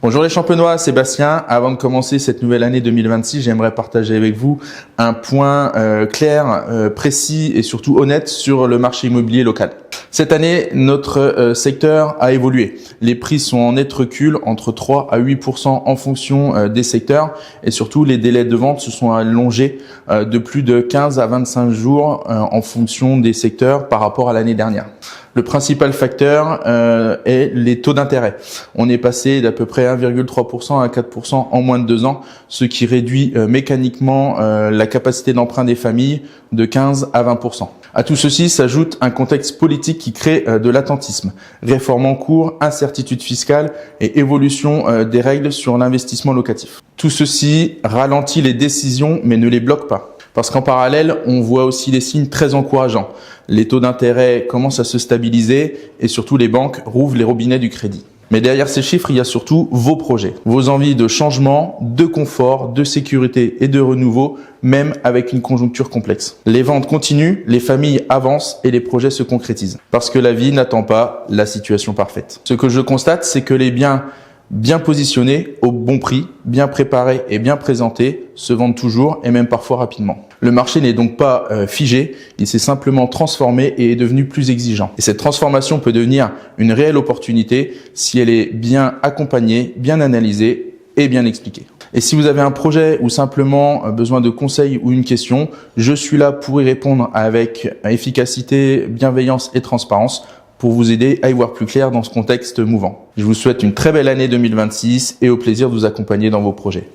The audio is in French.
Bonjour les champenois, Sébastien. Avant de commencer cette nouvelle année 2026, j'aimerais partager avec vous un point clair, précis et surtout honnête sur le marché immobilier local. Cette année, notre secteur a évolué. Les prix sont en net recul entre 3 à 8% en fonction des secteurs et surtout les délais de vente se sont allongés de plus de 15 à 25 jours en fonction des secteurs par rapport à l'année dernière. Le principal facteur est les taux d'intérêt. On est passé d'à peu près 1,3% à 4% en moins de 2 ans, ce qui réduit mécaniquement la capacité d'emprunt des familles de 15 à 20%. À tout ceci s'ajoute un contexte politique qui crée de l'attentisme. Réforme en cours, incertitude fiscale et évolution des règles sur l'investissement locatif. Tout ceci ralentit les décisions mais ne les bloque pas. Parce qu'en parallèle, on voit aussi des signes très encourageants. Les taux d'intérêt commencent à se stabiliser et surtout les banques rouvrent les robinets du crédit. Mais derrière ces chiffres, il y a surtout vos projets, vos envies de changement, de confort, de sécurité et de renouveau, même avec une conjoncture complexe. Les ventes continuent, les familles avancent et les projets se concrétisent. Parce que la vie n'attend pas la situation parfaite. Ce que je constate, c'est que les biens bien positionnés, au bon prix, bien préparés et bien présentés, se vendent toujours et même parfois rapidement. Le marché n'est donc pas figé, il s'est simplement transformé et est devenu plus exigeant. Et cette transformation peut devenir une réelle opportunité si elle est bien accompagnée, bien analysée et bien expliquée. Et si vous avez un projet ou simplement besoin de conseils ou une question, je suis là pour y répondre avec efficacité, bienveillance et transparence, pour vous aider à y voir plus clair dans ce contexte mouvant. Je vous souhaite une très belle année 2026 et au plaisir de vous accompagner dans vos projets.